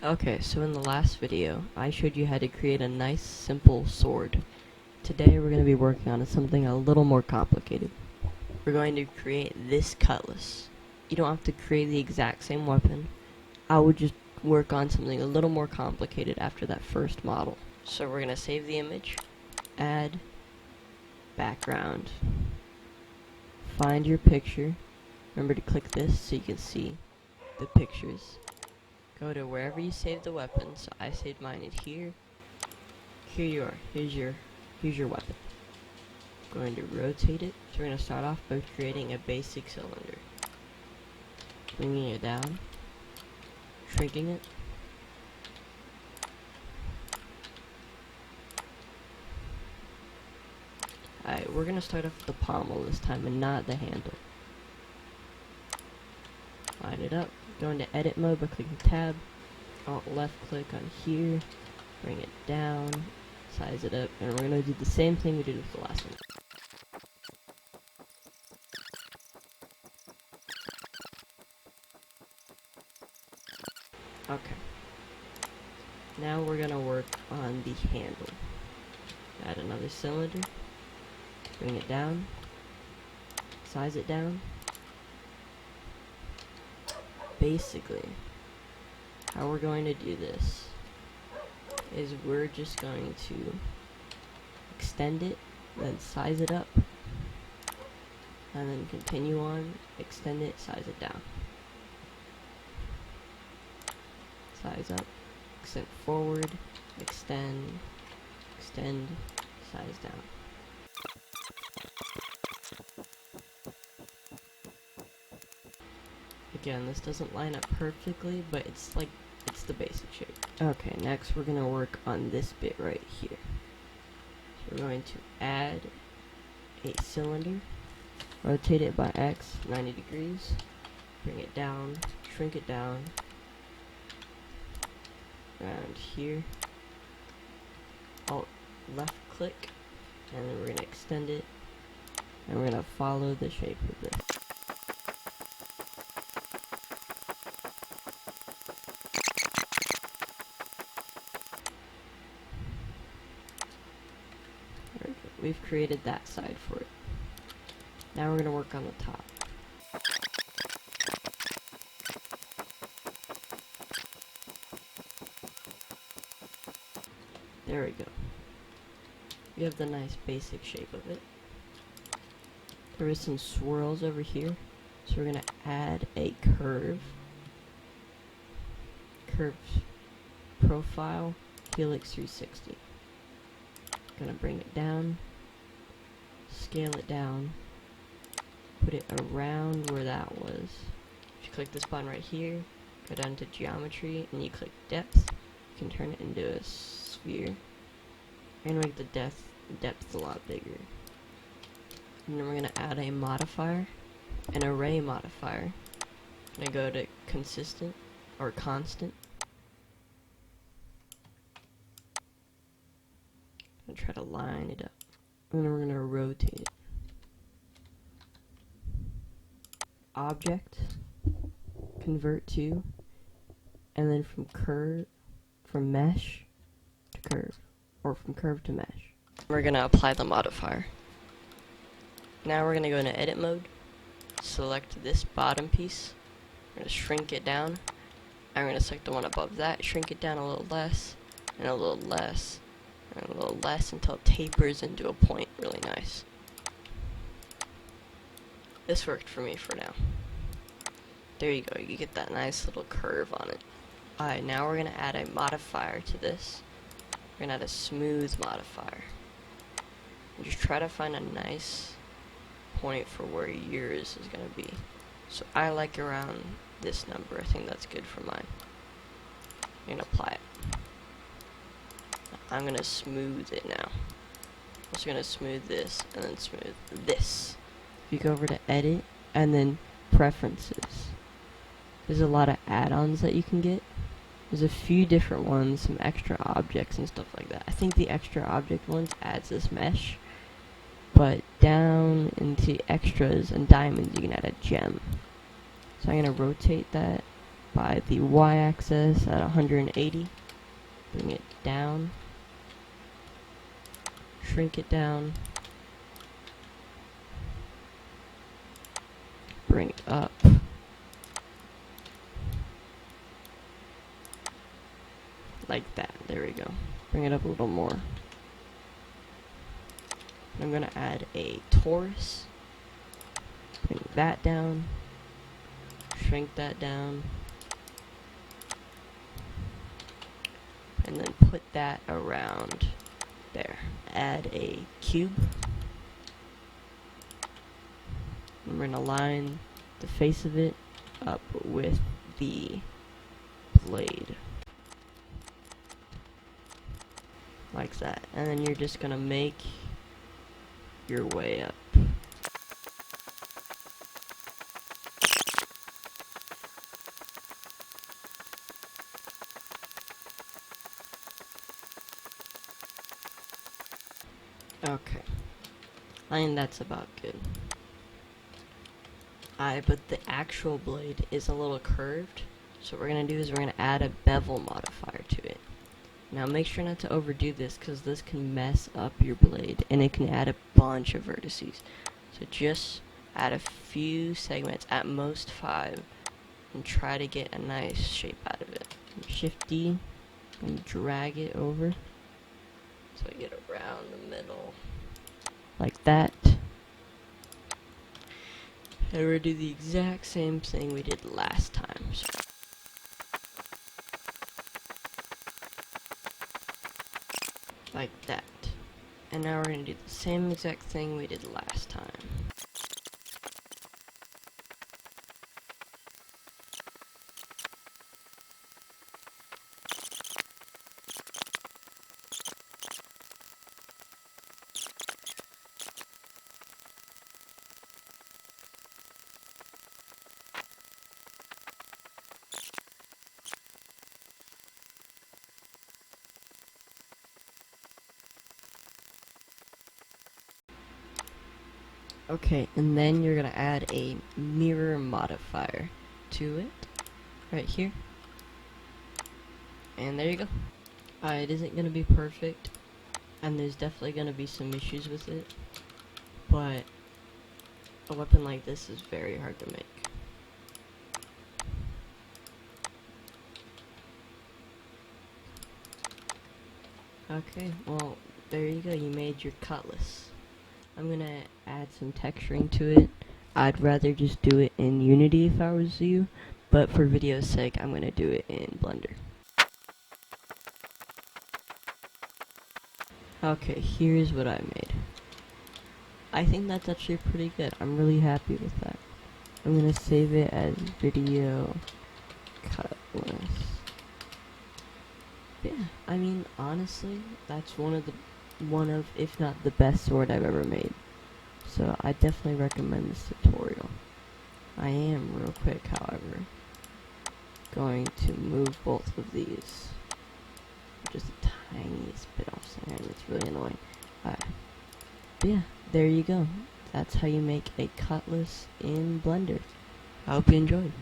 Okay, so in the last video, I showed you how to create a nice, simple sword. Today we're going to be working on something a little more complicated. We're going to create this cutlass. You don't have to create the exact same weapon. I would just work on something a little more complicated after that first model. So we're going to save the image, add, background, find your picture. Remember to click this so you can see the pictures. Go to wherever you saved the weapon. So I saved mine in here. Here you are. Here's your weapon. Going to rotate it. So we're going to start off by creating a basic cylinder. Bringing it down. Shrinking it. Alright, we're going to start off with the pommel this time and not the handle. Line it up. Go into edit mode by clicking tab. Alt left click on here. Bring it down. Size it up. And we're going to do the same thing we did with the last one. Okay. Now we're going to work on the handle. Add another cylinder. Bring it down. Size it down. Basically, how we're going to do this is we're just going to extend it, then size it up, and then continue on, extend it, size it down. Size up, extend forward, extend, size down. Again, this doesn't line up perfectly, but it's the basic shape. Okay, next we're gonna work on this bit right here. So we're going to add a cylinder, rotate it by X 90 degrees, bring it down, shrink it down, around here, Alt left click, and then we're gonna extend it, and we're gonna follow the shape of this. We've created that side for it. Now we're going to work on the top. There we go. We have the nice basic shape of it. There is some swirls over here, so we're going to add a curve. Curve profile, helix 360. Gonna bring it down, scale it down, put it around where that was. If you click this button right here, go down to geometry, and you click depth, you can turn it into a sphere, and make the depth a lot bigger. And then we're gonna add a modifier, an array modifier. I'm gonna go to consistent, or constant, and try to line it up. And then we're going to rotate it. Object, convert to, and then from mesh to curve, or from curve to mesh. We're going to apply the modifier. Now we're going to go into edit mode, select this bottom piece, we're going to shrink it down, I'm going to select the one above that, shrink it down a little less, and a little less, and a little less until it tapers into a point really nice. This worked for me for now. There you go, you get that nice little curve on it. Alright, now we're going to add a modifier to this. We're going to add a smooth modifier. And just try to find a nice point for where yours is going to be. So I like around this number, I think that's good for mine. I'm going to apply it. I'm going to smooth it now. I'm also going to smooth this, and then smooth this. If you go over to edit, and then preferences, there's a lot of add-ons that you can get. There's a few different ones, some extra objects and stuff like that. I think the extra object ones adds this mesh, but down into extras and diamonds you can add a gem. So I'm going to rotate that, by the y-axis at 180. Bring it down. Shrink it down. Bring it up. Like that. There we go. Bring it up a little more. I'm going to add a torus. Bring that down. Shrink that down. And then put that around there. Add a cube. And we're going to line the face of it up with the blade. Like that. And then you're just going to make your way up. Okay. I think that's about good. But the actual blade is a little curved. So what we're going to do is we're going to add a bevel modifier to it. Now make sure not to overdo this, because this can mess up your blade and it can add a bunch of vertices. So just add a few segments, at most 5, and try to get a nice shape out of it. Shift D and drag it over so I get around the middle like that. And we're going to do the exact same thing we did last time. So like that. And now we're going to do the same exact thing we did last time. Okay, and then you're going to add a mirror modifier to it, right here. And there you go. It isn't going to be perfect, and there's definitely going to be some issues with it, but a weapon like this is very hard to make. Okay, well, there you go, you made your cutlass. I'm gonna add some texturing to it. I'd rather just do it in Unity if I was you, but for video's sake, I'm gonna do it in Blender. Okay, here's what I made. I think that's actually pretty good. I'm really happy with that. I'm gonna save it as video cutlass. Yeah, I mean, honestly, that's one of, if not the best sword I've ever made. So I definitely recommend this tutorial. I am, real quick, however, going to move both of these just the tiniest bit off center, and it's really annoying. But yeah, there you go. That's how you make a cutlass in Blender. I hope you enjoyed.